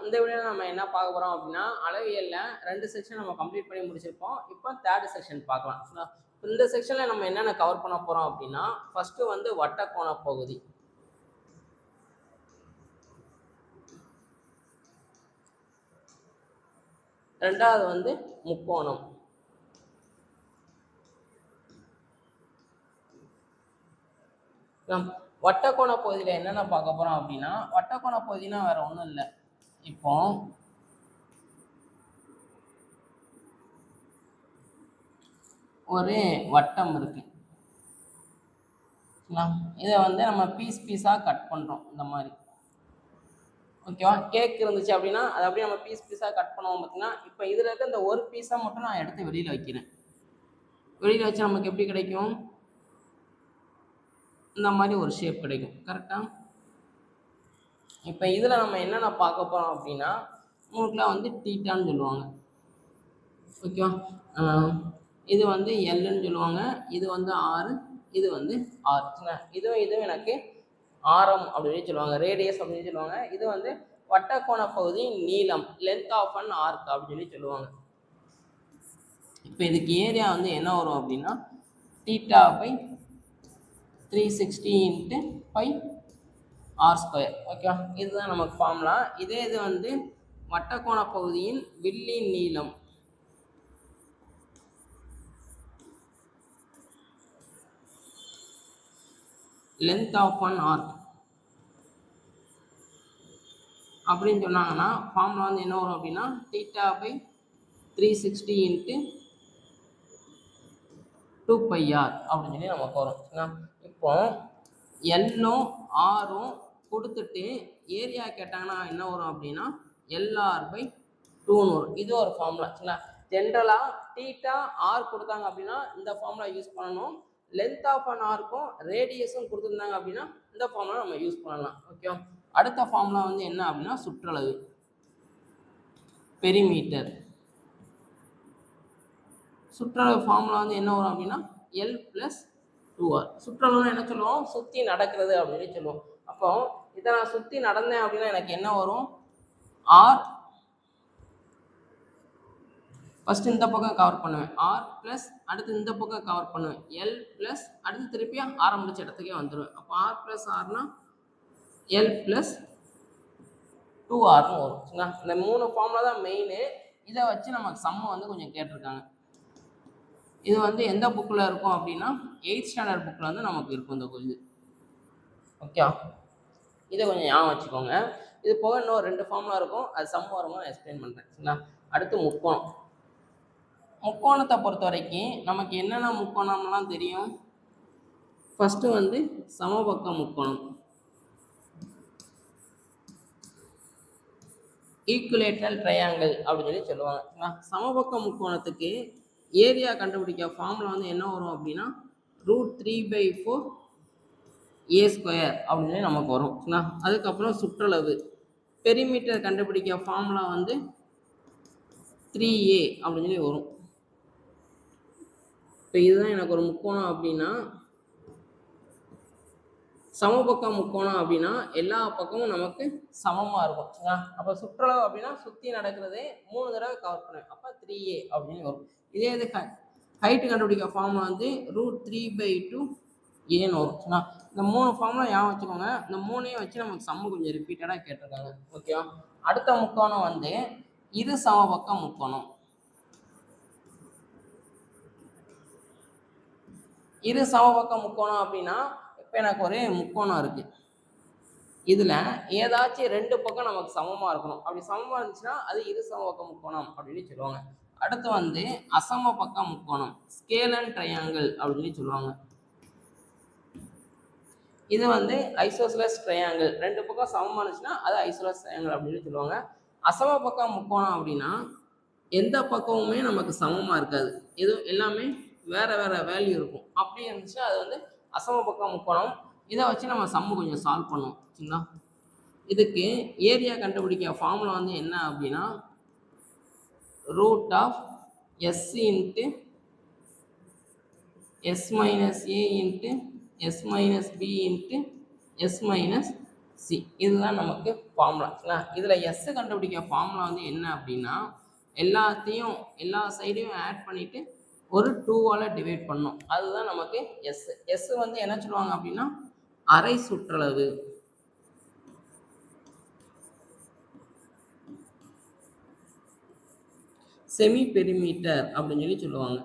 இந்த வீடியோவில் நம்ம என்ன பார்க்க போகிறோம் அப்படின்னா, அளவியலில் 2 செக்ஷன் நம்ம கம்ப்ளீட் பண்ணி முடிச்சிருப்போம். இப்போ 3rd செக்ஷன் பார்க்கலாம். இந்த செக்ஷனில் நம்ம என்னென்ன கவர் பண்ண போகிறோம் அப்படின்னா, ஃபஸ்ட்டு வந்து வட்டக்கோண பகுதி, ரெண்டாவது வந்து முக்கோணம், வட்டக்கோண பகுதியில் என்னென்ன பார்க்க போகிறோம் அப்படின்னா, வட்டக்கோண பகுதினா வேற ஒன்றும் இல்லை. இப்போ ஒரு வட்டம் இருக்கு, இதை வந்து நம்ம பீஸாக கட் பண்ணுறோம் இந்த மாதிரி. ஓகேவா? கேக் இருந்துச்சு அப்படின்னா அதை அப்படியே நம்ம பீஸாக கட் பண்ணுவோம். பார்த்தீங்கன்னா இப்போ இதில் இருக்க இந்த ஒரு பீஸாக மட்டும் நான் எடுத்து வெளியில் வைக்கிறேன். வெளியில் வச்சு நமக்கு எப்படி கிடைக்கும்? இந்த மாதிரி ஒரு ஷேப் கிடைக்கும். கரெக்டாக? இப்போ இதில் நம்ம என்னென்ன பார்க்க போகிறோம் அப்படின்னா, உங்களுக்குலாம் வந்து தீட்டான்னு சொல்லுவாங்க. ஓகேவா? இது வந்து எல்லுன்னு சொல்லுவாங்க, இது வந்து ஆறு, இது வந்து ஆர். இதுவும் எனக்கு ஆரம் அப்படின்னு சொல்லுவாங்க, ரேடியஸ் அப்படின்னு சொல்லுவாங்க. இது வந்து வட்டக்கோண பகுதியின் நீளம், லென்த் ஆஃப் அன் ஆர்க் அப்படின்னு சொல்லுவாங்க. இப்போ இதுக்கு ஏரியா வந்து என்ன வரும் அப்படின்னா, தீட்டா பை 360 × பை r². ஓகேவா? இதுதான் நமக்கு ஃபார்முலா. இதே இது வந்து வட்டக்கோண பகுதியின் வில்லின் நீளம், லென்த் ஆஃப் அன் ஆர்க் அப்படின்னு சொன்னாங்கன்னா ஃபார்முலா வந்து என்ன வரும் அப்படின்னா, தீட்டா பை 360 × 2πr அப்படின்னு சொல்லி நமக்கு வரும். இப்போ எல்லும் ஆரும் கொடுத்துட்டு ஏரியா கேட்டாங்கன்னா என்ன வரும் அப்படின்னா, LR/2 வரும். இது ஒரு ஃபார்முலா. ஜென்ரலாக தீட்டா ஆர் கொடுத்தாங்க அப்படின்னா இந்த ஃபார்முலா யூஸ் பண்ணணும். லென்த் ஆஃப் அன் ஆர்க்கும் ரேடியஸும் கொடுத்துருந்தாங்க அப்படின்னா இந்த ஃபார்முலா நம்ம யூஸ் பண்ணலாம். ஓகே. அடுத்த ஃபார்முலா வந்து என்ன அப்படின்னா, சுற்றளவு, பெரிமீட்டர். சுற்றளவு ஃபார்முலா வந்து என்ன வரும் அப்படின்னா, L+2R. சுற்றளவுன்னு என்ன சொல்லுவோம்? சுற்றி நடக்கிறது அப்படின்னு சொல்லுவோம். அப்போ இதை நான் சுற்றி நடந்தேன் அப்படின்னா எனக்கு என்ன வரும்? R ஃபஸ்ட்டு இந்த பக்கம் கவர் பண்ணுவேன், R + அடுத்து இந்த பக்கம் கவர் பண்ணுவேன், L + அடுத்து திருப்பி ஆரம்பிச்ச இடத்துக்கே வந்துடுவேன். அப்போ R + Rனா L+2Rன்னு வரும். இந்த 3 ஃபார்முலா தான் மெயின். இதை வச்சு நமக்கு சம்மு வந்து கொஞ்சம் கேட்டிருக்காங்க. இது வந்து எந்த புக்கில் இருக்கும் அப்படின்னா, 8th ஸ்டாண்டர்ட் புக்கில் வந்து நமக்கு இருக்கும் இந்த இது. ஓகே, இதை கொஞ்சம் ஞாபகம் வச்சுக்கோங்க. இது போக இன்னும் 2 ஃபார்முலா இருக்கும், அது சம் வரும்போது நான் எக்ஸ்பிளைன் பண்ணுறேன். சரிங்களா? அடுத்து முக்கோணம். முக்கோணத்தை பொறுத்த வரைக்கும் நமக்கு என்னென்ன முக்கோணம்லாம் தெரியும்? ஃபஸ்ட்டு வந்து சமபக்க முக்கோணம், ஈக்குலேட்டரல் ட்ரையாங்கிள் அப்படின்னு சொல்லி சொல்லுவாங்க. சமபக்க முக்கோணத்துக்கு ஏரியா கண்டுபிடிக்க ஃபார்முலா வந்து என்ன வரும் அப்படின்னா, √3/4 a² அப்படின்னு சொல்லி நமக்கு வரும். அதுக்கப்புறம் சுற்றளவு, பெரிமீட்டர் கண்டுபிடிக்க ஃபார்முலா வந்து 3a அப்படின்னு சொல்லி வரும். இப்போ இதுதான் எனக்கு ஒரு முக்கோணம் அப்படின்னா, சமபக்க முக்கோணம் அப்படின்னா எல்லா பக்கமும் நமக்கு சமமாக இருக்கும். அப்போ சுற்றளவு அப்படின்னா சுற்றி நடக்கிறதே 3 தடவை கவர் பண்ணுவேன், அப்போ 3a அப்படின்னு வரும். இதே இது ஹைட்டு கண்டுபிடிக்க ஃபார்முலா வந்து √3/2 ஏன்னு வரும். இந்த 3 ஃபார்முலா ஞாபகம் வச்சுக்கோங்க. இந்த 3ஐயும் வச்சு நமக்கு சம்மு கொஞ்சம் ரிப்பீட்டடாக கேட்டிருக்காங்க. ஓகேவா? அடுத்த முக்கோணம் வந்து இரு சமபக்க முக்கோணம். இரு சமபக்க முக்கோணம் அப்படின்னா, இப்போ எனக்கு ஒரு முக்கோணம் இருக்கு, இதில் ஏதாச்சும் 2 பக்கம் நமக்கு சமமாக இருக்கணும். அப்படி சமமாக இருந்துச்சுன்னா அது இரு சமபக்க முக்கோணம் அப்படின்னு சொல்லுவாங்க. அடுத்து வந்து அசமபக்க முக்கோணம், ஸ்கேலன் ட்ரையாங்கிள் அப்படின்னு சொல்லுவாங்க. இது வந்து ஐசோசெலஸ் ட்ரையாங்கிள், 2 பக்கம் சமமாக இருந்துச்சுன்னா அது ஐசோசெலஸ் ட்ரையாங்கிள் அப்படின்னு சொல்லுவாங்க. அசமபக்க முக்கோணம் அப்படின்னா எந்த பக்கமுமே நமக்கு சமமாக இருக்காது, எதுவும் எல்லாமே வேற வேற வேல்யூ இருக்கும். அப்படி இருந்துச்சுன்னா அது வந்து அசமபக்க முக்கோணம். இதை வச்சு நம்ம சம்மு கொஞ்சம் சால்வ் பண்ணுவோம். சரிங்களா? இதுக்கு ஏரியா கண்டுபிடிக்க ஃபார்முலா வந்து என்ன அப்படின்னா, √S × S - A × S - B × S - C. இதுதான் நமக்கு ஃபார்முலா. சரிங்களா? இதில் எஸ் கண்டுபிடிக்க ஃபார்முலா வந்து என்ன அப்படின்னா, எல்லாத்தையும் எல்லா சைடையும் ஆட் பண்ணிவிட்டு ஒரு 2ஆல் டிவைட் பண்ணணும். அதுதான் நமக்கு எஸ். எஸ் வந்து என்ன சொல்லுவாங்க அப்படின்னா அரை சுற்றளவு. செமி பெரிமீட்டர் அப்படின்னு சொல்லி சொல்லுவாங்க.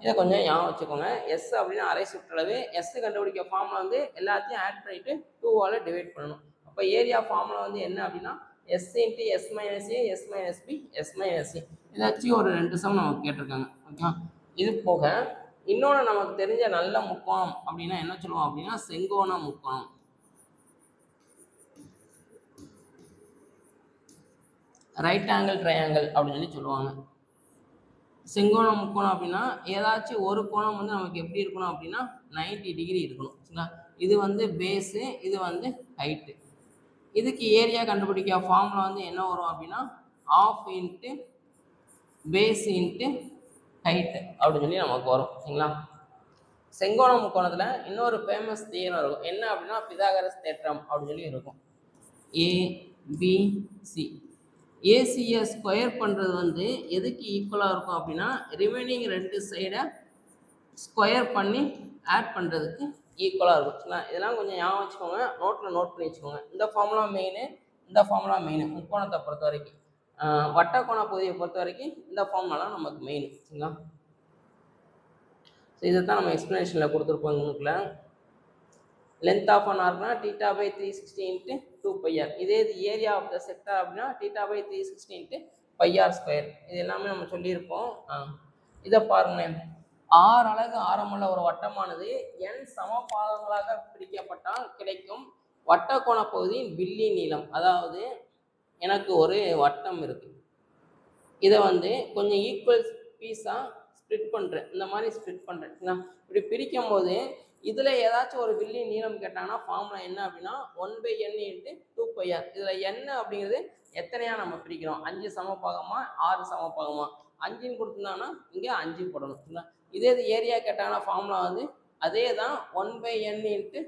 இதை கொஞ்சம் ஞாபகம் வச்சுக்கோங்க. எஸ் அப்படின்னா அரை சுற்றளவு. எஸ் கண்டுபிடிக்க ஃபார்முலா வந்து எல்லாத்தையும் ஆட் பண்ணிட்டு 2ஆல் டிவைட் பண்ணணும். அப்போ ஏரியா ஃபார்முலா வந்து என்ன அப்படின்னா s into S minus a s minus b s minus c. ஏதாச்சும் ஒரு 2 சம் நமக்கு கேட்டிருக்காங்க. ஓகே, இது போக இன்னொன்று நமக்கு தெரிஞ்ச நல்ல முக்கோணம் அப்படின்னா என்ன சொல்லுவோம் அப்படின்னா செங்கோண முக்கோணம். ரைட் ஆங்கிள் ட்ரையாங்கிள் அப்படின்னு சொல்லி சொல்லுவாங்க. செங்கோண முக்கோணம் அப்படின்னா ஏதாச்சும் ஒரு கோணம் வந்து நமக்கு எப்படி இருக்கணும் அப்படின்னா 90 டிகிரி இருக்கணும். சரிங்களா? இது வந்து பேஸு, இது வந்து ஹைட்டு. இதுக்கு ஏரியா கண்டுபிடிக்க ஃபார்முலா வந்து என்ன வரும் அப்படின்னா half into base into height அப்படின்னு சொல்லி நமக்கு வரும். சரிங்களா? செங்கோண முக்கோணத்தில் இன்னொரு ஃபேமஸ் தியரம் இருக்கும். என்ன அப்படின்னா பிதாகரஸ் தேற்றம் அப்படின்னு சொல்லி இருக்கும். ஏபிசி ஏசியை ஸ்கொயர் பண்ணுறது வந்து எதுக்கு ஈக்குவலாக இருக்கும் அப்படின்னா ரிமைனிங் 2 சைடை ஸ்கொயர் பண்ணி ஆட் பண்ணுறதுக்கு ஈக்குவலாக இருக்கும். இதெல்லாம் கொஞ்சம் ஞாபகம் வச்சுக்கோங்க, நோட்டில் நோட் பண்ணி வச்சுக்கோங்க. இந்த ஃபார்முலா மெயின், இந்த ஃபார்முலா மெயின். முக்கோணத்தை பொறுத்த வரைக்கும், வட்டக்கோண பகுதியை பொறுத்த வரைக்கும் இந்த ஃபார்முலாலாம் நமக்கு மெயின். சரிங்களா? ஸோ இதை தான் நம்ம எக்ஸ்ப்ளனேஷனில் கொடுத்துருப்போம். உங்களுக்கு லென்த் ஆஃப் அன் ஆர்க்னா θ by 360 இன்ட்டு 2πr. இதே இது ஏரியா ஆஃப் த செக்டார் அப்படின்னா θ by 360 இன்ட்டு πr². இது எல்லாமே நம்ம சொல்லியிருப்போம். இதை பாருங்களேன். 6 அலகு ஆரமுள்ள ஒரு வட்டமானது n சமபாகங்களாக பிரிக்கப்பட்டால் கிடைக்கும் வட்டக்கோண பகுதியின் வில்லி நீளம். அதாவது எனக்கு ஒரு வட்டம் இருக்குது, இதை வந்து கொஞ்சம் ஈக்குவல் பீஸாக ஸ்ப்ளிட் பண்ணுறேன். இந்த மாதிரி ஸ்ப்ளிட் பண்ணுறேன். இப்படி பிரிக்கும் போது இதில் ஏதாச்சும் ஒரு வில்லி நீளம் கேட்டாங்கன்னா ஃபார்முலா என்ன அப்படின்னா 1/n இன்ட்டு 2πr. இதில் n அப்படிங்கிறது எத்தனையா நம்ம பிரிக்கிறோம், 5 சமபாகமா 6 சமபாகமா, 5ன்னு கொடுத்துருந்தாங்கன்னா இங்கே 5 போடணும். இதே இது ஏரியா கேட்டாங்கன்னா ஃபார்முலா வந்து அதே தான் 1/n இன்ட்டு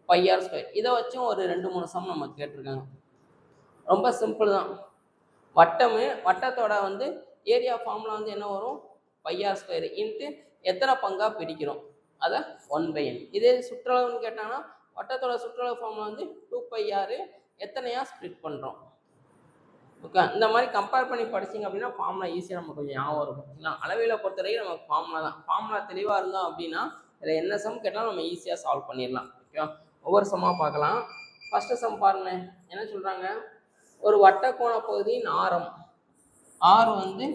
πr². இதை வச்சும் ஒரு 2-3 சம் நம்ம கேட்டிருக்காங்க. ரொம்ப சிம்பிள் தான். வட்டத்தோட வந்து ஏரியா ஃபார்முலா வந்து என்ன வரும் πr² இன்ட்டு எத்தனை பங்காக பிரிக்கிறோம் அதை 1/n. இதே சுற்றளவுன்னு கேட்டாங்கன்னா வட்டத்தோட சுற்றளவு ஃபார்முலா வந்து 2πr எத்தனையா ஸ்ப்ளிட் பண்ணுறோம். ஓகே, இந்த மாதிரி கம்பேர் பண்ணி படிச்சிங்க அப்படின்னா ஃபார்முலா ஈஸியாக நம்ம கொஞ்சம் ஞாபகம் இருக்கும். அளவியலை பொறுத்தவரைக்கும் நமக்கு ஃபார்முலா தான். ஃபார்முலா தெளிவாக இருந்தோம் அப்படின்னா இதில் என்ன சம் கேட்டாலும் நம்ம ஈஸியாக சால்வ் பண்ணிடலாம். ஓகேவா? ஒவ்வொரு சம்மாக பார்க்கலாம். ஃபஸ்ட்டு சம் பாருங்கள். என்ன சொல்கிறாங்க, ஒரு வட்டக்கோண பகுதியின் ஆரம் ஆர் வந்து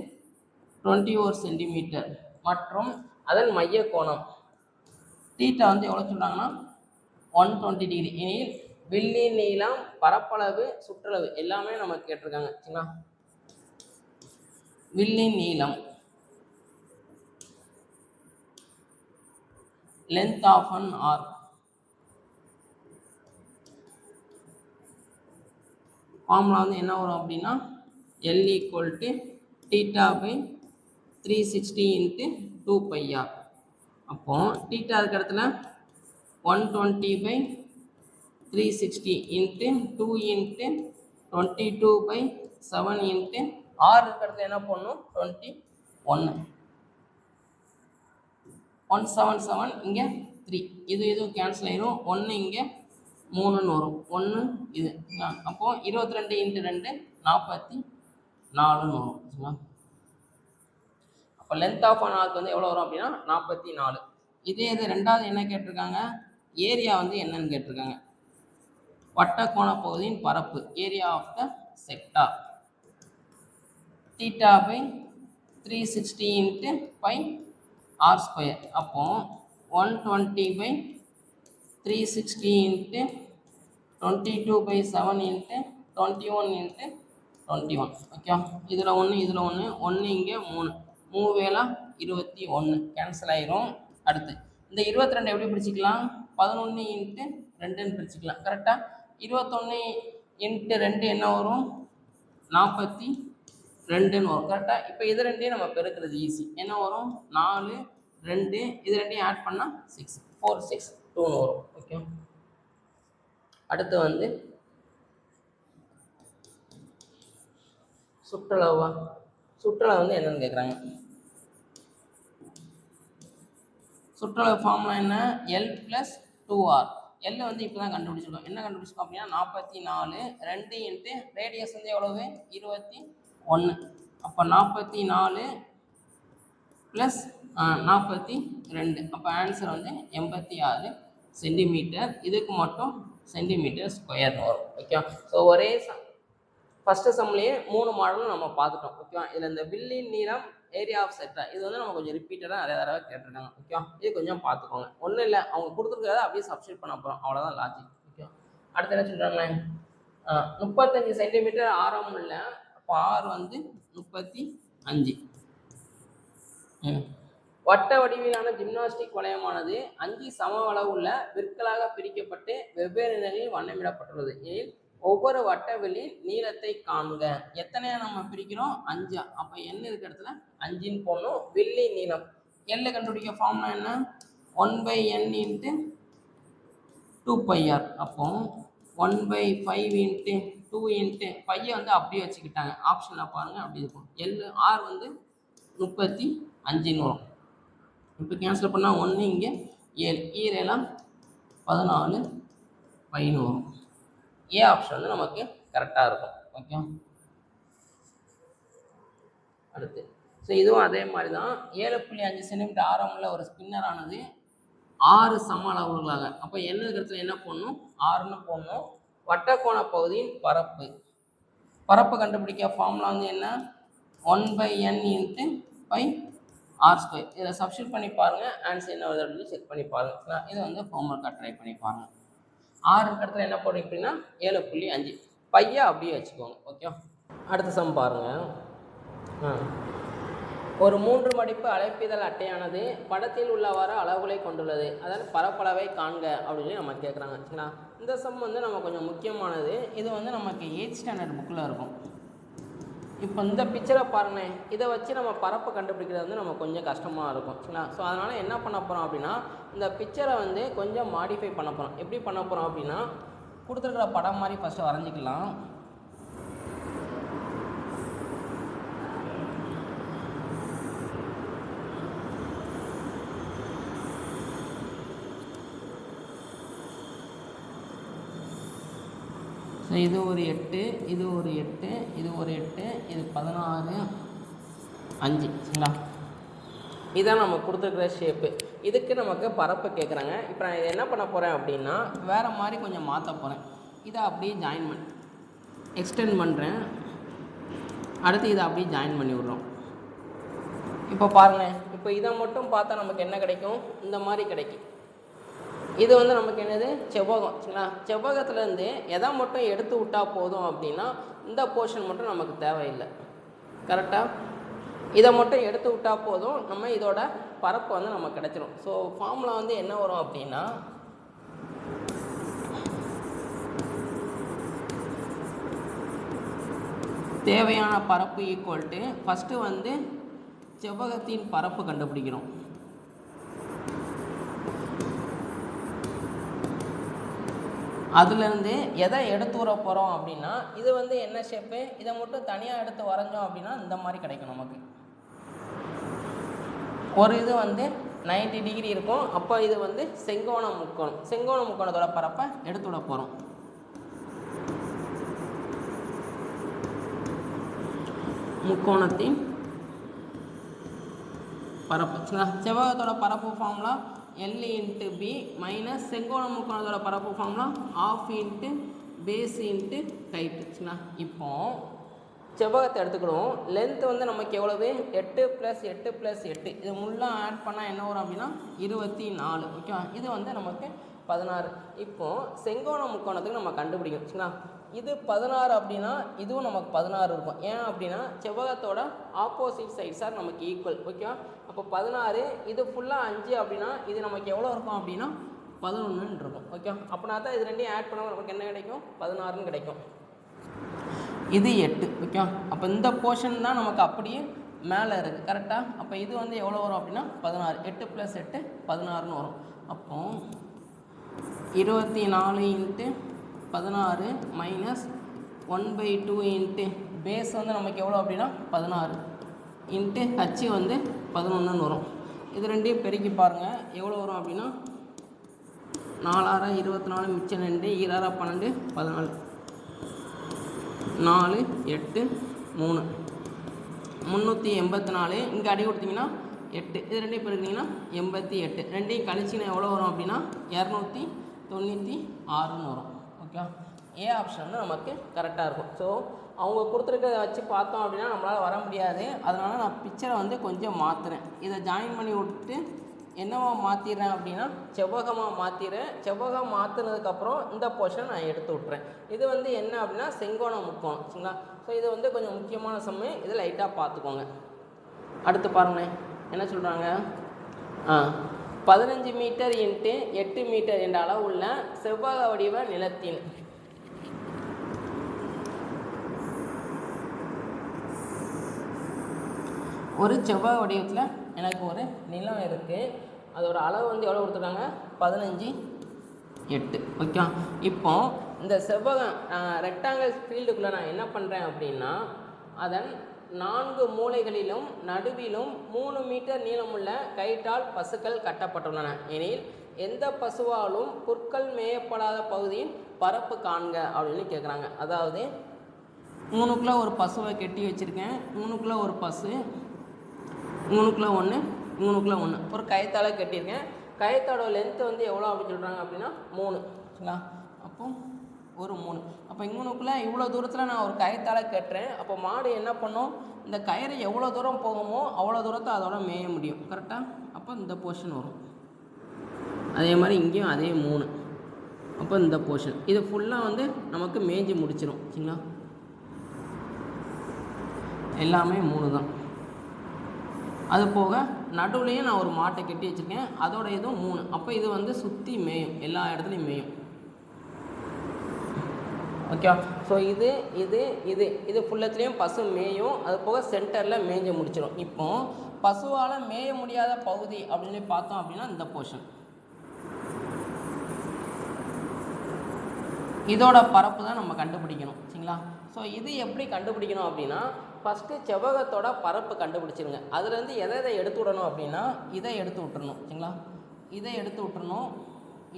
21 சென்டிமீட்டர் மற்றும் அதன் மைய கோணம் தீட்டா வந்து எவ்வளோ சொல்கிறாங்கன்னா 120 டிகிரி எனில் வில்லி நீளம், பரப்பளவு, சுற்றளவு எல்லாமே நமக்கு கேட்டிருக்காங்க. சரிங்களா? வில்லி நீளம், length of an arc, formula வந்து என்ன வரும் அப்படின்னா L = θ by 360 இன்ட்டு 2πr. அப்போ தீட்டா இருக்கிற இடத்துல 120/360 இன்ட்டு 2 இன்ட்டு 22/7 இன்ட்டு r இருக்கிறது என்ன பண்ணும் 21. 177 இங்கே 3, இது கேன்சல் ஆயிரும். 1 இங்கே 3ன்னு வரும். 1 இது. அப்போ 22 இன்ட்டு 2 44ன்னு வரும். சரிங்களா? அப்போ லென்த் ஆஃப் அன் ஆர்க் வந்து எவ்வளோ வரும் அப்படின்னா 44. இதே இது ரெண்டாவது என்ன கேட்டிருக்காங்க, ஏரியா வந்து என்னன்னு கேட்டிருக்காங்க. வட்டக்கோண பகுதியின் பரப்பு, area of the sector, θ by 360 into πr². அப்போ 120/360 இன்ட்டு 22/7 இன்ட்டு 21 இன்ட்டு 21. ஓகே, இதில் 1 இதில் 1, 1 இங்கே 3, 3 வேளா 21 கேன்சல் ஆயிரும். அடுத்து இந்த 22 எப்படி பிரிச்சுக்கலாம், 11 இன்ட்டு 2ன்னு பிரிச்சுக்கலாம். கரெக்டாக 21 இன்ட்டு 2 என்ன வரும் 42ன்னு வரும். கரெக்டாக இப்போ இது ரெண்டையும் நம்ம பெருக்கிறது ஈஸி. என்ன வரும் 4, 2, இது ரெண்டையும் ஆட் பண்ணால் 6, 4, 6, 2ன்னு வரும். ஓகே, அடுத்து வந்து சுற்றளவா, சுற்றளவு வந்து என்னன்னு கேட்குறாங்க. சுற்றளவு ஃபார்முலா என்ன? L + 2R. L வந்து இப்போ தான் கண்டுபிடிச்சிருக்கோம். என்ன கண்டுபிடிச்சிருக்கோம் அப்படின்னா 44, 2 இன்ட்டு ரேடியஸ் வந்து எவ்வளவு? 21. அப்போ 44 ப்ளஸ் 42. அப்போ ஆன்சர் வந்து 86 சென்டிமீட்டர். இதுக்கு மட்டும் சென்டிமீட்டர் ஸ்கொயர் வரும். ஓகே, ஸோ ஒரே ஃபஸ்ட்டு சம்லேயே 3 மாடலும் நம்ம பார்த்துட்டோம். ஓகேவா, இதில் இந்த வில்லின் நீளம், ஏரியா ஆஃப் செக்டார், இது வந்து நம்ம கொஞ்சம் ரிப்பீட்டடாக நிறைய தடவை கேட்டிருக்காங்க. ஓகேவா, இது கொஞ்சம் பார்த்துக்கோங்க. ஒன்றும் இல்லை, அவங்க கொடுத்துருக்கிறத அப்படியே சப்ஸ்டியூட் பண்ண போகிறோம், அவ்வளோதான் லாஜிக். ஓகே, அடுத்து என்ன சொல்கிறாங்க? 35 சென்டிமீட்டர் ஆரம் இல்லை, அப்போ ஆர் வந்து 35. வட்ட வடிவிலான ஜிம்னாஸ்டிக் வளையமானது 5 சம அளவு உள்ள விற்களாக பிரிக்கப்பட்டு வெவ்வேறு நிலையில் வண்ணமிடப்பட்டுள்ளது. ஏன் ஒவ்வொரு வட்ட வெளியின் நீளத்தை காண்க. எத்தனையா நம்ம பிரிக்கிறோம்? 5. அப்போ n இருக்கிற இடத்துல 5ன்னு போடணும். வில்லி நீளம் L கண்டுபிடிக்க ஃபார்முலா என்ன? 1/n into 2πr. அப்போ 1/5 இன்ட்டு 2 இன்ட்டு பையை வந்து அப்படியே வச்சுக்கிட்டாங்க. ஆப்ஷனில் பாருங்கள், அப்படி இருக்கும். R வந்து 35ன்னு வரும். இப்போ கேன்சல் பண்ணால் 1 இங்கே 7, ஈரெல்லாம் 14 பைன்னு வரும். ஏ ஆப்ஷன் வந்து நமக்கு கரெக்டாக இருக்கும். ஓகே, அடுத்து ஸோ இதுவும் அதே மாதிரி தான். 7.5 சென்டிமீட்டர் ஆரமுள்ள ஒரு ஸ்பின்னரானது 6 சம அளவுகளாக, அப்போ என்ன இருக்கிறதுல என்ன போடணும்? 6ன்னு போடணும். வட்டக்கோண பகுதியின் பரப்பு கண்டுபிடிக்க ஃபார்முலா வந்து என்ன? 1/n into πr². இதில் சப்ஸ்டியூட் பண்ணி பாருங்கள், ஆன்சர் என்ன வருது அப்படின்னு செக் பண்ணி பாருங்கள். இதை வந்து ஹோம்ஒர்க்காக ட்ரை பண்ணி பாருங்கள். 6 இடத்துல என்ன போடுறீங்க அப்படின்னா 7.5 பையா அப்படியே வச்சுக்கோங்க. ஓகே, அடுத்த சம் பாருங்கள். ஒரு 3 மடிப்பு அழைப்பிதழ் அட்டையானது படத்தில் உள்ளவாறு அளவுகளை கொண்டுள்ளது. அதாவது பரப்பளவை காண்க அப்படின்னு நம்ம கேட்குறாங்க. சரிங்களா, இந்த சம் வந்து நம்ம கொஞ்சம் முக்கியமானது. இது வந்து நமக்கு 8th ஸ்டாண்டர்ட் புக்கில் இருக்கும். இப்போ இந்த பிக்சரை பாருங்கள், இதை வச்சு நம்ம பரப்பு கண்டுபிடிக்கிறது வந்து நம்ம கொஞ்சம் கஷ்டமாக இருக்கும். சரிங்களா, ஸோ அதனால் என்ன பண்ண போகிறோம் அப்படின்னா இந்த பிக்சரை வந்து கொஞ்சம் மாடிஃபை பண்ண போகிறோம். எப்படி பண்ண போகிறோம் அப்படின்னா கொடுத்துருக்குற படம் மாதிரி ஃபஸ்ட்டு வரைஞ்சிக்கலாம். ஸோ இது ஒரு 8, இது ஒரு 8, இது ஒரு 8, இது 16, 5. சரிங்களா, இதான் நம்ம கொடுத்துருக்குற ஷேப்பு. இதுக்கு நமக்கு பரப்பு கேட்குறாங்க. இப்போ நான் இதை என்ன பண்ண போகிறேன் அப்படின்னா வேறு மாதிரி கொஞ்சம் மாற்ற போகிறேன். இதை அப்படியே ஜாயின் எக்ஸ்டெண்ட் பண்ணுறேன். அடுத்து இதை அப்படியே ஜாயின் பண்ணி விட்றோம். இப்போ பாருங்கள், இப்போ இதை மட்டும் பார்த்தா நமக்கு என்ன கிடைக்கும்? இந்த மாதிரி கிடைக்கும். இது வந்து நமக்கு என்னது? செவ்வகம். சரிங்களா, செவ்வகத்துலேருந்து எதை மட்டும் எடுத்து விட்டால் போதும் அப்படின்னா இந்த போர்ஷன் மட்டும் நமக்கு தேவையில்லை. கரெக்டாக இதை மட்டும் எடுத்து விட்டால் போதும், நம்ம இதோட பரப்பு வந்து நமக்கு கிடைச்சிடும். ஸோ ஃபார்முலா வந்து என்ன வரும் அப்படின்னா தேவையான பரப்பு ஈக்குவல் டு ஃபஸ்ட்டு வந்து செவ்வகத்தின் பரப்பு கண்டுபிடிக்கிறோம். அதுலேருந்து எதை எடுத்து வர போகிறோம் அப்படின்னா இது வந்து என்ன ஷேப்பு? இதை மட்டும் தனியாக எடுத்து வரைஞ்சோம் அப்படின்னா இந்த மாதிரி கிடைக்கும் நமக்கு. ஒரு இது வந்து 90 டிகிரி இருக்கும். அப்போ இது வந்து செங்கோண முக்கோணம். செங்கோண முக்கோணத்தோட பரப்பை எடுத்து விட போகிறோம். முக்கோணத்தின் பரப்பு. செவ்வகத்தோட பரப்பு formula L into B minus செங்கோண முக்கோணத்தோட பரப்பு formula ½ into base into height. சரிங்களா, இப்போ செவ்வகத்தை எடுத்துக்கிடுவோம். லென்த் வந்து நமக்கு எவ்வளவு? 8 + 8 + 8. இது முள்ளாக ஆட் பண்ணால் என்ன வரும் அப்படின்னா 24. ஓகேவா, இது வந்து நமக்கு 16. இப்போது செங்கோண முக்கோணத்துக்கு நம்ம கண்டுபிடிக்கணும். சரிங்களா, இது 16 அப்படின்னா இதுவும் நமக்கு 16 இருக்கும். ஏன் அப்படின்னா செவ்வகத்தோட ஆப்போசிட் சைட்ஸ் ஆர் நமக்கு ஈக்குவல். ஓகேவா, அப்போ 16, இது ஃபுல்லாக 5 அப்படின்னா இது நமக்கு எவ்வளோ இருக்கும் அப்படின்னா 11 இருக்கும். ஓகே, அப்படின்னா தான் இது ரெண்டையும் ஆட் பண்ணால் நமக்கு என்ன கிடைக்கும்? 16ன்னு கிடைக்கும். இது 8. ஓகே, அப்போ இந்த போர்ஷன் தான் நமக்கு அப்படியே மேலே இருக்குது. கரெக்டாக, அப்போ இது வந்து எவ்வளோ வரும் அப்படின்னா 16. 8 + 8 16ன்னு வரும். அப்போ 24 இன்ட்டு 16 மைனஸ் 1/2 இன்ட்டு பேஸ் வந்து நமக்கு எவ்வளோ அப்படின்னா 16 இன்ட்டு ஹச் வந்து 11ன்னு வரும். இது ரெண்டையும் பெருக்கி பாருங்கள் எவ்வளோ வரும் அப்படின்னா 4 24 மிச்சம் 2 2 12 14 4 8 3 384. இங்கே அடி கொடுத்தீங்கன்னா 8, இது ரெண்டையும் பெருக்கிங்கன்னா 88. ரெண்டையும் கழிச்சிங்கன்னா எவ்வளோ வரும் அப்படின்னா 296ன்னு வரும். ஓகே, ஏ ஆப்ஷன் வந்து நமக்கு கரெக்டாக இருக்கும். ஸோ அவங்க கொடுத்துருக்கிறத வச்சு பார்த்தோம் அப்படின்னா நம்மளால் வர முடியாது. அதனால் நான் பிக்சரை வந்து கொஞ்சம் மாற்றுறேன். இதை ஜாயின் பண்ணி விட்டுட்டு என்னவா மாற்றிடுறேன் அப்படின்னா செவ்வகமாக மாற்றிடுறேன். செவ்வகம் மாற்றினதுக்கப்புறம் இந்த போர்ஷன் நான் எடுத்து விட்றேன். இது வந்து என்ன அப்படின்னா செங்கோணம் முக்கோணம். சரிங்களா? ஸோ இது வந்து கொஞ்சம் முக்கியமான சம்மை, இதை லைட்டாக பார்த்துக்கோங்க. அடுத்து பாருங்களேன் என்ன சொல்கிறாங்க. 15 மீட்டர் இன்ட்டு 8 மீட்டர் என்ற அளவுள்ள செவ்வக வடிவ நிலத்தின் ஒரு செவ்வக வடிவத்தில் எனக்கு ஒரு நிலம் இருக்குது. அதோட அளவு வந்து எவ்வளோ கொடுத்துருக்காங்க 15 8. ஓகே, இப்போ இந்த செவ்வகம் ரெக்டாங்கிள் ஃபீல்டுக்குள்ளே நான் என்ன பண்ணுறேன் அப்படின்னா அதன் 4 மூலைகளிலும் நடுவிலும் 3 மீட்டர் நீளமுள்ள கயிற்றால் பசுக்கள் கட்டப்பட்டுள்ளன எனில் எந்த பசுவாலும் புற்கள் மேயப்படாத பகுதியின் பரப்பு காண்க அப்படின்னு கேட்குறாங்க. அதாவது 3க்குள்ளே ஒரு பசுவை கட்டி வச்சுருக்கேன். 3க்குள்ளே ஒரு பசு, 3க்குள்ளே 1, 3க்குள்ளே 1 ஒரு கயத்தால் கட்டியிருக்கேன். கயத்தோட லென்த்து வந்து எவ்வளோ அப்படின்னு சொல்கிறாங்க அப்படின்னா 3. சரிங்களா? அப்போ ஒரு 3. அப்போ இங்கனுக்குள்ளே இவ்வளோ தூரத்தில் நான் ஒரு கயத்தால் கட்டுறேன். அப்போ மாடு என்ன பண்ணும், இந்த கயிறு எவ்வளோ தூரம் போகுமோ அவ்வளோ தூரத்தை அதோட மேய முடியும். கரெக்டாக? அப்போ இந்த போர்ஷன் வரும். அதே மாதிரி இங்கேயும் அதே 3. அப்போ இந்த போர்ஷன் இது ஃபுல்லாக வந்து நமக்கு மேய்ஞ்சி முடிச்சிடும். சரிங்களா? எல்லாமே 3 தான். அது போக நடுவுலையும் நான் ஒரு மாட்டை கட்டி வச்சுருக்கேன். அதோட இதுவும் 3. அப்போ இது வந்து சுற்றி மேயும், எல்லா இடத்துலையும் மேயும். ஓகே, ஸோ இது இது இது இது ஃபுல்லத்துலேயும் பசு மேயும். அது போக சென்டரில் மேய்ஞ்சி முடிச்சிடும். இப்போ பசுவால் மேய முடியாத பகுதி அப்படின்னு பார்த்தோம் அப்படின்னா இந்த போர்ஷன், இதோட பரப்பு தான் நம்ம கண்டுபிடிக்கணும். சரிங்களா? ஸோ இது எப்படி கண்டுபிடிக்கணும் அப்படின்னா ஃபஸ்ட்டு செவ்வகத்தோட பரப்பு கண்டுபிடிச்சிருங்க. அதுலேருந்து எதை எடுத்து விடணும் அப்படின்னா இதை எடுத்து விட்டுறணும். சரிங்களா? இதை எடுத்து விட்டுறணும்,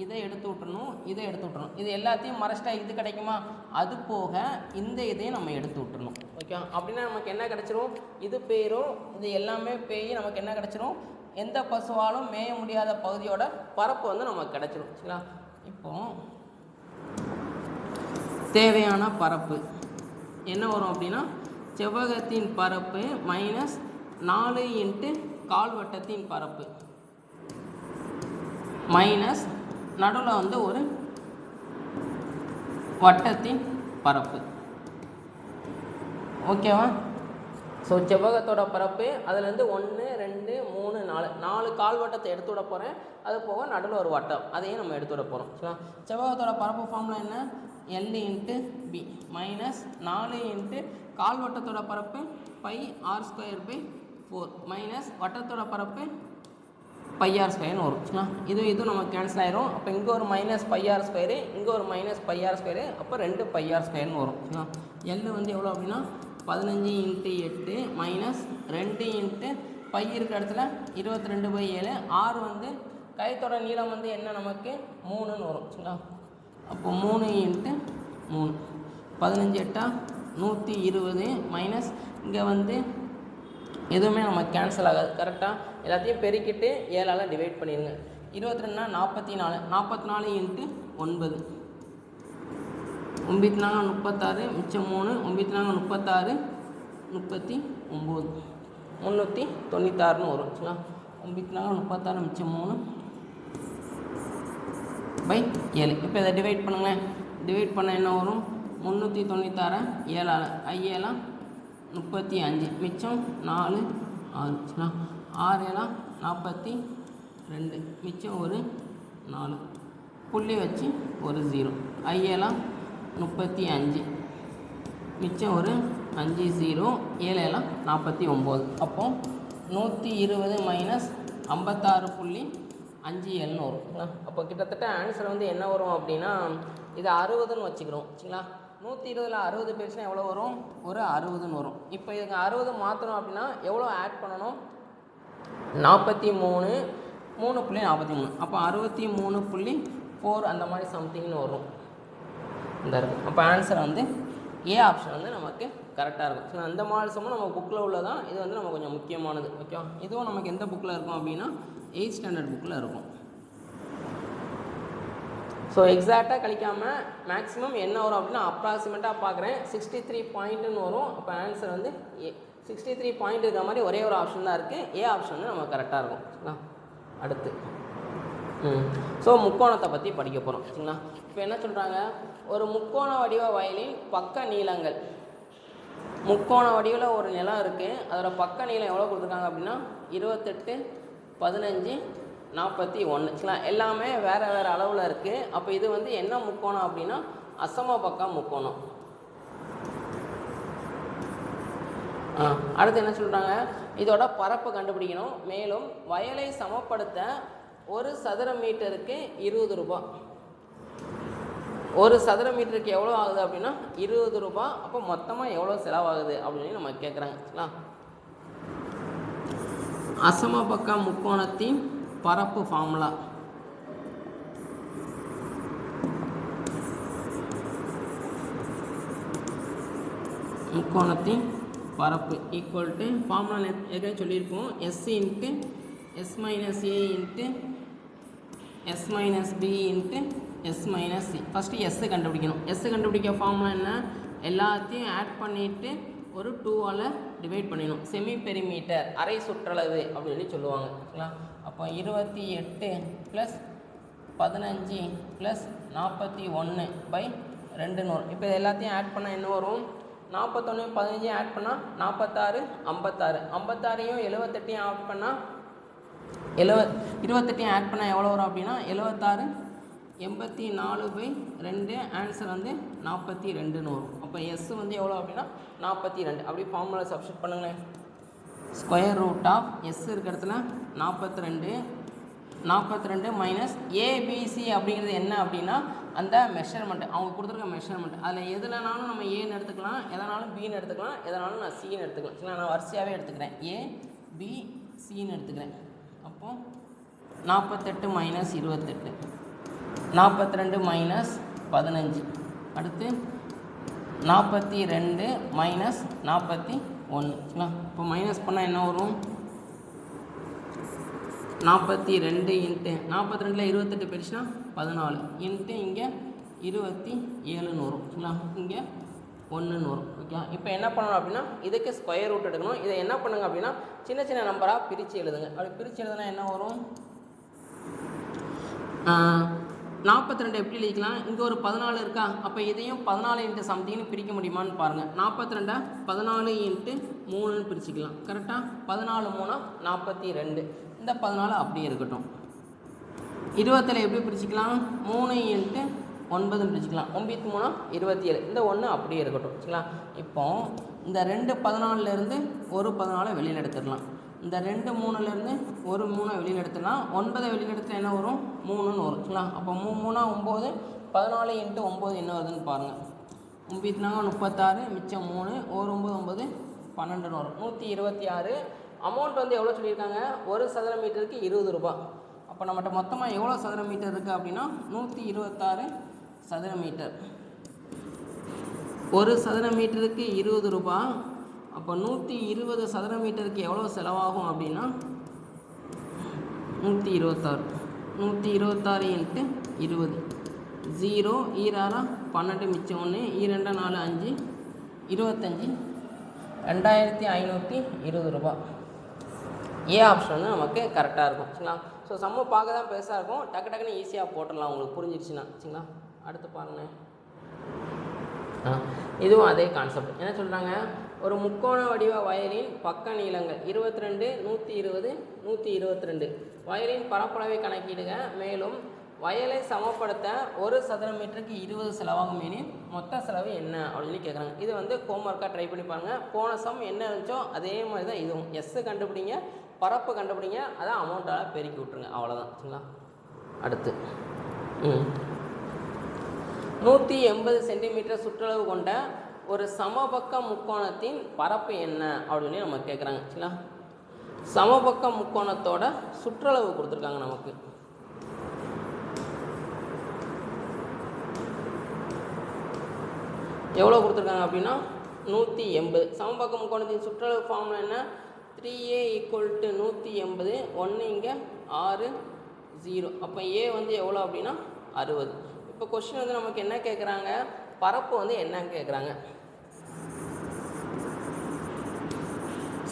இதை எடுத்து விட்டுறணும், இதை எடுத்து விட்டுறணும். இது எல்லாத்தையும் மறைச்சிட்டா இது கிடைக்குமா? அது போக இந்த இதையும் நம்ம எடுத்து விட்டுறணும். ஓகே, அப்படின்னா நமக்கு என்ன கிடச்சிரும், இது பேரும் இது எல்லாமே பேய் நமக்கு என்ன கிடச்சிரும், எந்த பசுவாலும் மேய முடியாத பகுதியோட பரப்பு வந்து நமக்கு கிடச்சிரும். சரிங்களா? இப்போ தேவையான பரப்பு என்ன வரும் அப்படின்னா செவ்வகத்தின் பரப்பு மைனஸ் 4 இன்ட்டு கால்வட்டத்தின் பரப்பு மைனஸ் நடுவில் வந்து ஒரு வட்டத்தின் பரப்பு. ஓகேவா? ஸோ செவ்வகத்தோட பரப்பு அதுலேருந்து 1 2 3 4 4 கால்வட்டத்தை எடுத்து விட போகிறேன். அது போக நடுவில் ஒரு வட்டம், அதையும் நம்ம எடுத்து விட போகிறோம். சரிங்களா? செவ்வகத்தோட பரப்பு ஃபார்முலா என்ன, L into B minus 4 into கால்வட்டத்தோட பரப்பு πr²/4 மைனஸ் வட்டத்தோட பரப்பு πr² வரும். சரிங்களா? இது நமக்கு கேன்சல் ஆயிரும். அப்போ இங்கே ஒரு மைனஸ் πr², இங்கே ஒரு மைனஸ் πr², அப்போ 2 πr² வரும். சரிங்களா? L வந்து எவ்வளோ அப்படின்னா 15 இன்ட்டு 8 மைனஸ் 2 இன்ட்டு பை இருக்கிற இடத்துல 22/7. R வந்து கயத்தோட நீளம் வந்து என்ன நமக்கு 3ன்னு வரும். சரிங்களா? அப்போ 3 இன்ட்டு 3 15 8 120 மைனஸ் இங்கே வந்து எதுவுமே நமக்கு கேன்சல் ஆகாது. கரெக்டாக எல்லாத்தையும் பெருக்கிட்டு 7ஆல் டிவைட் பண்ணிடுங்க. 22 44 44 இன்ட்டு 9 94 36 மிச்சம் 3 94 36 39 396ன்னு வரும். சரிங்களா? 94 36 மிச்சம் 3/7. இப்போ இதை டிவைட் பண்ணுங்களேன். டிவைட் பண்ண என்ன வரும், 396 7ஆல் 5 35 மிச்சம் 4 6. சரிங்களா? 6 42 மிச்சம் ஒரு 4 புள்ளி வச்சு ஒரு 0. 5 35 மிச்சம் ஒரு 5 0 7 49. அப்போ 120 மைனஸ் 56.5 57 வரும். அப்போ கிட்டத்தட்ட ஆன்சர் வந்து என்ன வரும் அப்படின்னா இது 60ன்னு வச்சுக்கிறோம் சரிங்களா. 120ல் 60 பேருச்சுன்னா எவ்வளோ வரும்? ஒரு 60ன்னு வரும். இப்போ இதுக்கு 60 மாற்றணும் அப்படின்னா எவ்வளோ ஆட் பண்ணணும்? 43 3.43. அப்போ 63.4 அந்த மாதிரி சம்திங்னு வரும் இந்த இருக்கும். அப்போ ஆன்சர் வந்து ஏ ஆப்ஷன் வந்து நமக்கு கரெக்டாக இருக்கும். ஸோ அந்த மாதிரி சம்மும் நம்ம புக்கில் உள்ளதான். இது வந்து நம்ம கொஞ்சம் முக்கியமானது. ஓகேவா? இதுவும் நமக்கு எந்த புக்கில் இருக்கும் அப்படின்னா 8th ஸ்டாண்டர்ட் புக்கில் இருக்கும். ஸோ எக்ஸாக்டாக கழிக்காமல் மேக்ஸிமம் என்ன வரும் அப்படின்னா அப்ராக்சிமேட்டாக பார்க்குறேன் 63 பாயிண்ட்டுன்னு வரும். அப்போ ஆன்சர் வந்து ஏ. 63 பாயிண்ட் இருக்கிற மாதிரி ஒரே ஒரு ஆப்ஷன் தான் இருக்குது. ஏ ஆப்ஷன் வந்து நமக்கு கரெக்டாக இருக்கும் சரிங்களா. அடுத்து ஸோ முக்கோணத்தை பற்றி படிக்க போகிறோம் சரிங்களா. இப்போ என்ன சொல்கிறாங்க? ஒரு முக்கோண வடிவ வயலின் பக்க நீளங்கள். முக்கோண வடிவில் ஒரு நிலம் இருக்குது. அதோட பக்க நீளம் எவ்வளோ கொடுத்துருக்காங்க அப்படின்னா 28 15 41 சரிங்களா. எல்லாமே வேறு வேறு அளவில் இருக்குது. அப்போ இது வந்து என்ன முக்கோணம் அப்படின்னா அசம பக்க முக்கோணம். அடுத்து என்ன சொல்கிறாங்க? இதோட பரப்பு கண்டுபிடிக்கணும். மேலும் வயலை சமப்படுத்த ஒரு சதுர மீட்டருக்கு 20 ரூபா. ஒரு சதுர மீட்டருக்கு எவ்வளோ ஆகுது அப்படின்னா 20 ரூபா. அப்போ மொத்தமாக எவ்வளோ செலவாகுது அப்படின்னு நம்ம கேட்குறாங்க சரிங்களா. அசம பக்க முக்கோணத்தின் பரப்பு ஃபார்முலா. முக்கோணத்தின் பரப்பு ஈக்குவல் டு ஃபார்முலா ஏற்கனவே சொல்லியிருக்கோம். S into S minus A into S minus B into S minus C. First S கண்டுபிடிக்கணும். எஸ்ஸு கண்டுபிடிக்க ஃபார்முலா என்ன? எல்லாத்தையும் ஆட் பண்ணிவிட்டு ஒரு 2ஆல் டிவைட் பண்ணிடணும். செமி பெரிமீட்டர் அரை சுற்றளவு அப்படின்னு சொல்லுவாங்க சரிங்களா. அப்போ 28 + 15 + 41/2 வரும். இப்போ இது எல்லாத்தையும் ஆட் பண்ணால் என்ன வரும்? 41 15 ஆட் பண்ணால் 46 56. 56ஐயும் 78ஐயும் ஆட் பண்ணால் 28ஐயும் ஆட் பண்ணால் எவ்வளோ வரும் அப்படின்னா 76 84/2. ஆன்சர் வந்து 42ன்னு வரும். அப்போ எஸ் வந்து எவ்வளோ அப்படின்னா 42. அப்படி ஃபார்முலா சப்ஸ்டிட் பண்ணுங்களேன். ஸ்கொயர் ரூட் ஆஃப் எஸ் இருக்கிற இடத்துல 42 மைனஸ் ஏபிசி அப்படிங்கிறது என்ன அப்படின்னா அந்த மெஷர்மெண்ட் அவங்க கொடுத்துருக்க மெஷர்மெண்ட். அதில் எதுலனாலும் நம்ம ஏன்னு எடுத்துக்கலாம், எதனாலும் பின்னு எடுத்துக்கலாம், எதனாலும் நான் சின்னு எடுத்துக்கலாம் சரிங்களா. நான் வரிசையாகவே எடுத்துக்கிறேன். ஏ பி சின்னு எடுத்துக்கிறேன். அப்போது 48 மைனஸ் 28 42 மைனஸ் 15. அடுத்து 42 மைனஸ் 41 சரிங்களா. இப்போ மைனஸ் பண்ணால் என்ன வரும்? 42 இன்ட்டு 42ல் 28 போயிடுச்சுன்னா 14 இன்ட்டு இங்கே 27ன்னு வரும் சரிங்களா. இங்கே 1ன்னு வரும். ஓகே. இப்போ என்ன பண்ணணும் அப்படின்னா இதுக்கு ஸ்கொயர் ரூட் எடுக்கணும். இதை என்ன பண்ணுங்க அப்படின்னா சின்ன சின்ன நம்பராக பிரித்து எழுதுங்க. அப்படி பிரித்து எழுதுனா என்ன வரும்? 42 எப்படி எழுதிக்கலாம்? இங்கே ஒரு 14 இருக்கா? அப்போ இதையும் 14 இன்ட்டு சம்திங்னு பிரிக்க முடியுமான்னு பாருங்கள். 42 14 இன்ட்டு 3ன்னு பிரிச்சுக்கலாம். கரெக்டாக 14 3 42. இந்த 14 அப்படியே இருக்கட்டும். 20 எப்படி பிரிச்சுக்கலாம்? 3 இன்ட்டு 9ன்னு பிரிச்சுக்கலாம். 9 3 27. இந்த 1 அப்படியே இருக்கட்டும் சரிங்களா. இப்போ இந்த 2 14லேருந்து ஒரு 14 வெளியில் எடுத்துடலாம். இந்த 2 3லேருந்து ஒரு 3 வெளியில் எடுத்துடலாம். 9 வெளியில் எடுத்தால் என்ன வரும்? 3ன்னு வரும் சரிங்களா. அப்போ 3 3 9. 14 இன்ட்டு 9 என்ன வருதுன்னு பாருங்கள். 9 36 மிச்சம் 3 ஒரு 9 12ன்னு வரும். 126. அமௌண்ட் வந்து எவ்வளோ சொல்லியிருக்காங்க? ஒரு சதுர மீட்டருக்கு 20 ரூபா. அப்போ நம்மகிட்ட மொத்தமாக எவ்வளோ சதுர மீட்டர் இருக்குது அப்படின்னா 126 சதுர மீட்டர். ஒரு சதுர மீட்டருக்கு 20 ரூபா. அப்போ 120 சதுர மீட்டருக்கு எவ்வளோ செலவாகும் அப்படின்னா 126 இன்ட்டு 20. 0 ஈராரா 12 மிச்சம் 1 2 4 5 25 2520 ரூபா. ஏ ஆப்ஷன் வந்து நமக்கு கரெக்டாக இருக்கும் சரிங்களா. ஸோ சம்மு பார்க்க தான் பெருசாக இருக்கும். டக்கு டக்குன்னு ஈஸியாக போட்டுடலாம் உங்களுக்கு புரிஞ்சிடுச்சுன்னா சரிங்களா. அடுத்து பாருங்கள். இதுவும் அதே கான்செப்ட். என்ன சொல்கிறாங்க? ஒரு முக்கோண வடிவ வயலின் பக்க நீளங்கள் 22 120 122. வயலின் பரப்பளவை கணக்கிடுக. மேலும் வயலை சமப்படுத்த ஒரு சதுர மீட்டருக்கு 20 செலவாகும் எனில் மொத்த செலவு என்ன அப்படின்னு சொல்லி கேட்குறாங்க. இது வந்து ஹோம்ஒர்க்காக ட்ரை பண்ணி பாருங்கள். போன சம் என்ன இருந்துச்சோ அதே மாதிரி தான் இதுவும். எஸ்ஸு கண்டுபிடிங்க, பரப்பு கண்டுபிடிங்க, அதான் அமௌண்ட்டால் பெருக்கி விட்ருங்க, அவ்வளோதான். சரிங்களா? அடுத்து 180 சென்டிமீட்டர் சுற்றளவு கொண்ட ஒரு சமபக்க முக்கோணத்தின் பரப்பு என்ன அப்படின்னு நம்ம கேட்குறாங்க. சரிங்களா? சமபக்க முக்கோணத்தோட சுற்றளவு கொடுத்துருக்காங்க நமக்கு. எவ்வளோ கொடுத்துருக்காங்க அப்படின்னா 180. சமபக்க முக்கோணத்தின் சுற்றளவு ஃபார்முலா என்ன? 3a = 180. 1 இங்கே 6 0. அப்போ a வந்து எவ்வளோ அப்படின்னா 60. இப்போ கொஸ்டின் வந்து நமக்கு என்ன கேட்குறாங்க? பரப்பு வந்து என்னன்னு கேட்குறாங்க.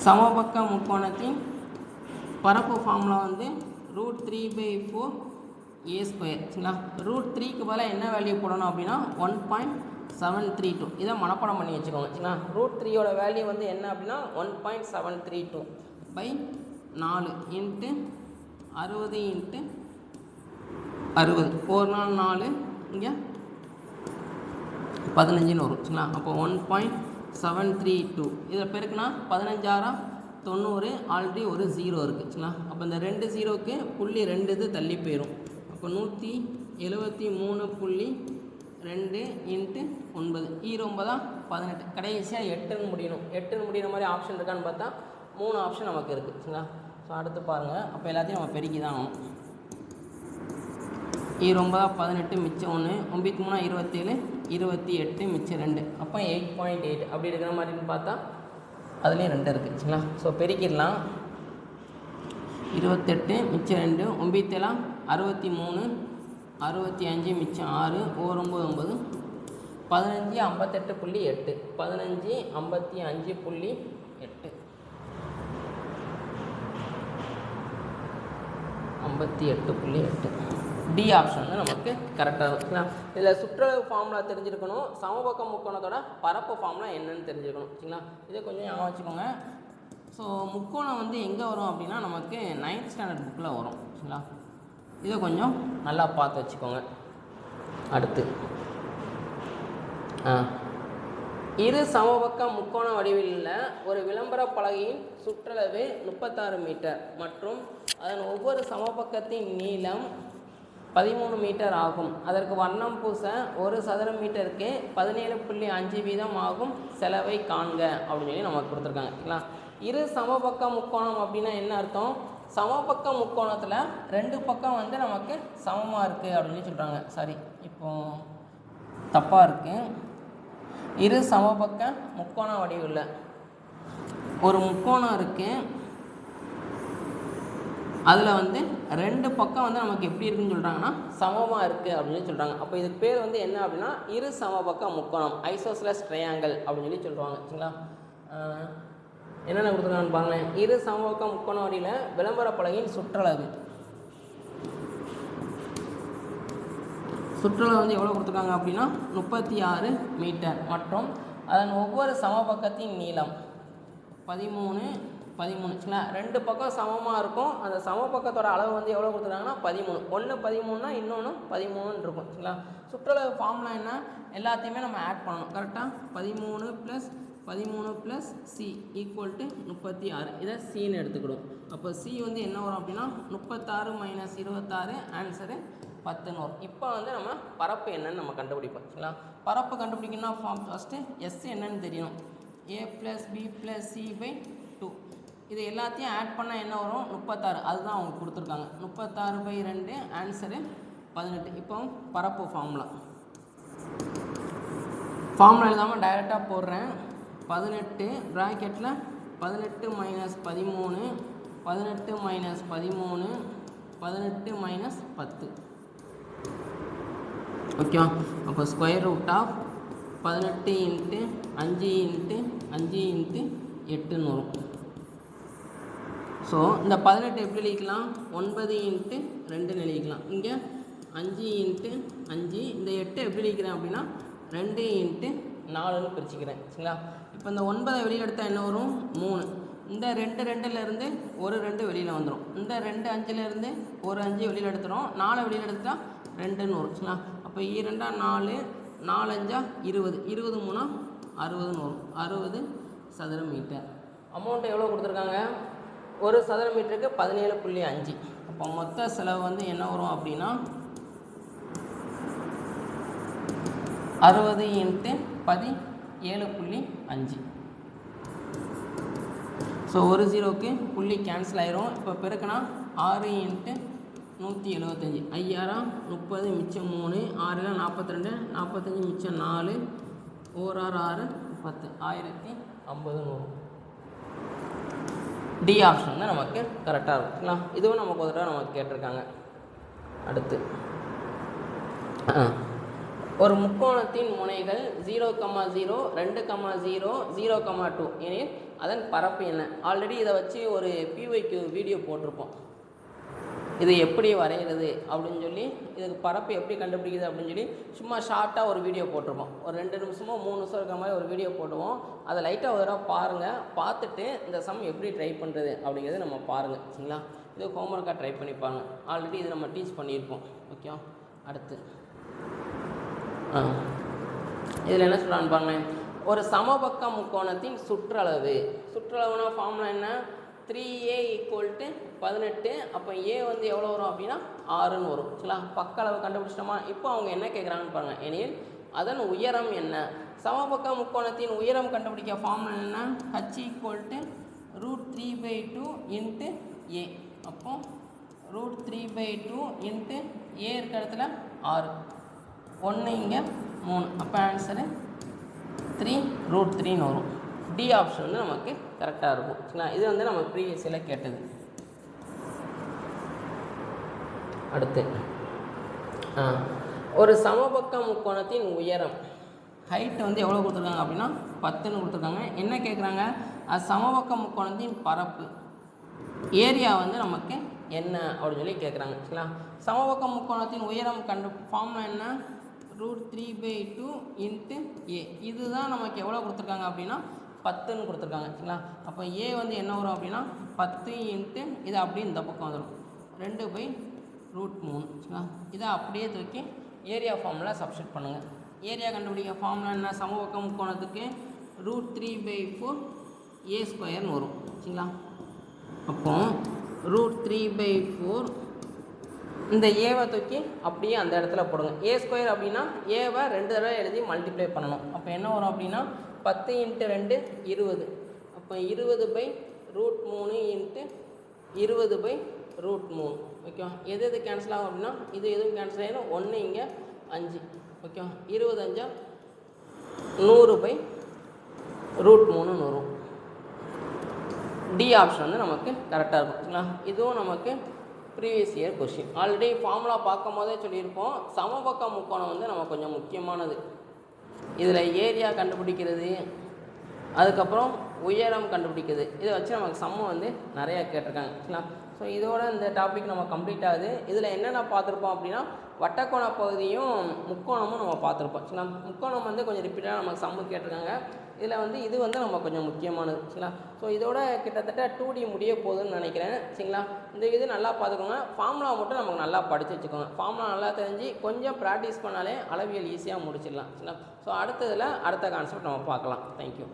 சமபக்க முக்கோணத்தின் பரப்பு ஃபார்முலா வந்து √3/4 a². சரிங்களா? √3க்கு பதிலாக என்ன வேல்யூ போடணும் அப்படின்னா 1.732. இதை மனப்பாடம் பண்ணி வச்சுக்கோங்க. சரிங்களா? √3யோட வேல்யூ வந்து என்ன அப்படின்னா 1.732 / 4 × 60 × 60. 4 4 4 இங்கே 15 வரும். சரிங்களா? அப்போ 1.732 இதில் பெருக்குனா 15 90. ஆல்ரெடி ஒரு 0 இருக்குது. சரிங்களா? அப்போ இந்த 2 0க்கு 0.2 இது தள்ளி போயிடும். அப்போ 173.2 × 9. 9 18. கடைசியாக 8ன்னு முடியணும். 8ன்னு முடிகிற மாதிரி ஆப்ஷன் இருக்கான்னு பார்த்தா 3 ஆப்ஷன் நமக்கு இருக்குது. சரிங்களா? ஸோ அடுத்து பாருங்கள். அப்போ எல்லாத்தையும் நம்ம பெருக்கி தான் ஆகணும். 9 18 மிச்சம் 1, 9 3 27, 28 மிச்சம் 2. அப்போ 8.8 அப்படி இருக்கிற மாதிரின்னு பார்த்தா அதுலேயும் 2 இருக்குது. சரிங்களா? ஸோ பெருக்கிடலாம். 28 மிச்சம் 2, 9 7 63, 65 மிச்சம் 6, 9 9, 15 58.8, 15 55.8, 58.8. டி ஆப்ஷன் வந்து நமக்கு கரெக்டாக இருக்குங்களா? இதில் சுற்றளவு ஃபார்முலா தெரிஞ்சிருக்கணும். சமபக்க முக்கோணத்தோட பரப்பு ஃபார்முலா என்னன்னு தெரிஞ்சிருக்கணும். சரிங்களா? இதை கொஞ்சம் ஞாபகம் வச்சுக்கோங்க. ஸோ முக்கோணம் வந்து எங்கே வரும் அப்படின்னா நமக்கு 9th ஸ்டாண்டர்ட் புக்கில் வரும். சரிங்களா? இதை கொஞ்சம் நல்லா பார்த்து வச்சுக்கோங்க. அடுத்து இரு சமபக்க முக்கோண வடிவில் உள்ள ஒரு விளம்பர பலகையின் சுற்றளவு 36 மீட்டர் மற்றும் அதன் ஒவ்வொரு சமபக்கத்தின் நீளம் 13 மீட்டர் ஆகும். அதற்கு வண்ணம் பூச 1 சதுர மீட்டருக்கு 17.5 வீதம் ஆகும். செலவை காண்க அப்படின்னு சொல்லி நமக்கு கொடுத்துருக்காங்க. சரிங்களா? இரு சமபக்க முக்கோணம் அப்படின்னா என்ன அர்த்தம்? சமபக்க முக்கோணத்தில் 2 பக்கம் வந்து நமக்கு சமமாக இருக்குது அப்படின்னு சொல்கிறாங்க. சாரி, இப்போ தப்பாக இருக்குது. இரு சமபக்க முக்கோண வடிவில் ஒரு முக்கோணம் இருக்குது. அதில் வந்து 2 பக்கம் வந்து நமக்கு எப்படி இருக்குன்னு சொல்கிறாங்கன்னா சமமாக இருக்குது அப்படின்னு சொல்கிறாங்க. அப்போ இதுக்கு பேர் வந்து என்ன அப்படின்னா இரு சமபக்க முக்கோணம், ஐசோஸ்லஸ் ட்ரையாங்கிள் அப்படின்னு சொல்லி சொல்லுவாங்க. சரிங்களா? என்னென்ன கொடுத்துருக்காங்கன்னு பாருங்களேன். இரு சமபக்க முக்கோண வடிவில் விளம்பர பலகையின் சுற்றளவு வந்து எவ்வளோ கொடுத்துருக்காங்க அப்படின்னா 36 மீட்டர் மற்றும் அதன் ஒவ்வொரு சமபக்கத்தின் நீளம் 13. சரிங்களா? 2 பக்கம் சமமாக இருக்கும். அந்த சமபக்கத்தோட அளவு வந்து எவ்வளோ கொடுத்துருக்காங்கன்னா 13. ஒன்று 13னா இன்னொன்று 13 இருக்கும். சரிங்களா? சுற்றளவு ஃபார்முலா என்ன? எல்லாத்தையுமே நம்ம ஆட் பண்ணணும். கரெக்டாக 13 + c = 36. இதை சின்னு எடுத்துக்கிடும். அப்போ சி வந்து என்ன வரும் அப்படின்னா 36 - 26, ஆன்சரு 10 வரும். இப்போ வந்து நம்ம பரப்பு என்னன்னு நம்ம கண்டுபிடிப்போம். சரிங்களா? பரப்பு கண்டுபிடிக்கணும்னா ஃபஸ்ட்டு எஸ் என்னன்னு தெரியணும். a + b + c/2. இது எல்லாத்தையும் ஆட் பண்ணால் என்ன வரும்? 36. அதுதான் அவங்க கொடுத்துருக்காங்க. 36/2, ஆன்சரு 18. இப்போ பரப்பு ஃபார்முலா எழுதாமல் டைரெக்டாக போடுறேன். 18 ப்ராக்கெட்டில் 18 - 13, 18 - 13, 18 - 10. ஓகேவா? அப்போ √18 × 5 × 5 × 8ன்னு வரும். ஸோ இந்த 18 எப்படி எழுதிக்கலாம்? 9 × 2ன்னு எழுதிக்கலாம். இங்கே 5 × 5. இந்த 8 எப்படி எழுதிக்கிறேன் அப்படின்னா 2 × 4ன்னு பிரிச்சுக்கிறேன். சரிங்களா? இப்போ இந்த 9 வெளியில் எடுத்தால் என்ன வரும்? 3. இந்த 2 2லேருந்து ஒரு 2 வெளியில் வந்துடும். இந்த 2 5லேருந்து ஒரு 5 வெளியில் எடுத்துடும். 4 வெளியில் எடுத்தால் 2ன்னு வரும். சரிங்களா? அப்போ 2 4 4×5 20, 20 3 60ன்னு வரும். 60 சதுர மீட்டர். அமௌண்ட் எவ்வளோ கொடுத்துருக்காங்க? ஒரு சதுர மீட்டருக்கு 17.5. அப்போ மொத்த செலவு வந்து என்ன வரும் அப்படின்னா 60 × 17.5. ஸோ ஒரு ஜீரோக்கு புள்ளி கேன்சல் ஆயிரும். இப்போ பெருக்குனா 6 × 175, 5 30, மிச்சம் 3, 6 42, 45 மிச்சம் 4, 1 6 10, 1050 வரும். டி ஆப்ஷன் தான் நமக்கு கரெக்டாக இருக்குங்களா? இதுவும் நமக்கு ஒரு தடவை நமக்கு கேட்டிருக்காங்க. அடுத்து ஒரு முக்கோணத்தின் முனைகள் 0,0, 2,0, 0,2 எனில் அதன் பரப்பு என்ன? ஆல்ரெடி இதை வச்சு ஒரு பிஒய்க்கு வீடியோ போட்டிருப்போம். இது எப்படி வரைகிறது அப்படின்னு சொல்லி, இதுக்கு பரப்பு எப்படி கண்டுபிடிக்குது அப்படின்னு சொல்லி சும்மா ஷார்ட்டாக ஒரு வீடியோ போட்டிருப்போம். ஒரு 2 நிமிஷமோ 3 நிமிஷம் இருக்கிற மாதிரி ஒரு வீடியோ போட்டுவோம். அதை லைட்டாக ஒரு தடவை பாருங்கள். பார்த்துட்டு இந்த சம் எப்படி ட்ரை பண்ணுறது அப்படிங்கிறது நம்ம பாருங்கள். சரிங்களா? இது ஹோம்ஒர்க்காக ட்ரை பண்ணிப்பாங்க. ஆல்ரெடி இது நம்ம டீச் பண்ணியிருப்போம். ஓகே. அடுத்து இதில் என்ன சொல்கிறான்னு பாருங்க. ஒரு சமபக்க முக்கோணத்தின் சுற்றளவு. சுற்றளவுனா ஃபார்முலா என்ன? 3a = 18. அப்போ a வந்து எவ்வளோ வரும் அப்படின்னா 6ன்னு வரும். சரிங்களா? பக்க அளவு கண்டுபிடிச்சிட்டோமா? இப்போ அவங்க என்ன கேட்குறாங்கன்னு பாருங்கள். எனில் அதன் உயரம் என்ன? சமபக்க முக்கோணத்தின் உயரம் கண்டுபிடிக்க ஃபார்முலா என்ன? h = √3/2 × a. அப்போ √3/2 × a இருக்க இடத்துல 6, 1 இங்கே 3. அப்போ ஆன்சரு 3√3ன்னு வரும். டி ஆப்ஷன் வந்து நமக்கு கரெக்டாக இருக்கும். சரிங்களா? இது வந்து நம்ம ப்ரீவியஸில் கேட்டது. அடுத்து ஒரு சமபக்க முக்கோணத்தின் உயரம் ஹைட் வந்து எவ்வளோ கொடுத்துருக்காங்க அப்படின்னா 10ன்னு கொடுத்துருக்காங்க. என்ன கேட்குறாங்க? அது சமபக்க முக்கோணத்தின் பரப்பு ஏரியா வந்து நமக்கு என்ன அப்படின்னு சொல்லி கேட்குறாங்க. சரிங்களா? சமபக்க முக்கோணத்தின் உயரம் ஃபார்முலா என்ன? √3/2 × a. இதுதான் நமக்கு எவ்வளோ கொடுத்துருக்காங்க அப்படின்னா 10ன்னு கொடுத்துருக்காங்க. சரிங்களா? அப்போ a வந்து என்ன வரும் அப்படின்னா 10 × இது அப்படியே இந்த பக்கம் வந்துடும் 2/√3. சரிங்களா? இதை அப்படியே தூக்கி ஏரியா ஃபார்முலா சப்ஸ்டிட் பண்ணுங்கள். ஏரியா கண்டுபிடிக்க ஃபார்முலா என்ன? சமபக்க முக்கோணத்துக்கு √3/4 a² வரும். சரிங்களா? அப்போ √3/4 இந்த ஏவை தூக்கி அப்படியே அந்த இடத்துல போடுங்க. a² அப்படின்னா ஏவை 2 தடவை எழுதி மல்டிப்ளை பண்ணணும். அப்போ என்ன வரும் அப்படின்னா 10 × 2 20. அப்போ 20/√3 × 20/√3. ஓகே. எது கேன்சல் ஆகும் அப்படின்னா இது எதுவும் கேன்சல் ஆகிடும். 1 இங்கே 5. ஓகே. 25 100/√3ன்னு வரும். டி ஆப்ஷன் வந்து நமக்கு கரெக்டாக இருக்கும். சரிங்களா? இதுவும் நமக்கு previous year question. Already formula பார்க்கும் போதே சொல்லியிருப்போம். சமபக்க முக்கோணம் வந்து நம்ம கொஞ்சம் முக்கியமானது. இதில் ஏரியா கண்டுபிடிக்கிறது, அதுக்கப்புறம் உயரம் கண்டுபிடிக்கிறது, இதை வச்சு நமக்கு சம்மு வந்து நிறையா கேட்டிருக்காங்க. சரிங்களா? ஸோ இதோட இந்த டாபிக் நம்ம கம்ப்ளீட் ஆகுது. இதில் என்னென்ன பார்த்துருப்போம் அப்படின்னா வட்டக்கோண பகுதியும் முக்கோணமும் நம்ம பார்த்துருப்போம். சரிங்களா? முக்கோணம் வந்து கொஞ்சம் ரிப்பீட்டாக நமக்கு சம்மு கேட்டிருக்காங்க. இதில் வந்து இது வந்து நம்ம கொஞ்சம் முக்கியமானது. சரிங்களா? ஸோ இதோட கிட்டத்தட்ட 2D முடிய போகுதுன்னு நினைக்கிறேன். சரிங்களா? இந்த இது நல்லா பார்த்துக்கோங்க. ஃபார்முலா மட்டும் நமக்கு நல்லா படித்து வச்சுக்கோங்க. ஃபார்முலா நல்லா தெரிஞ்சு கொஞ்சம் ப்ராக்டிஸ் பண்ணாலே அளவியல் ஈஸியாக முடிச்சிடலாம். சரிங்களா? ஸோ அடுத்ததில் அடுத்த கான்செப்ட் நம்ம பார்க்கலாம். தேங்க்யூ.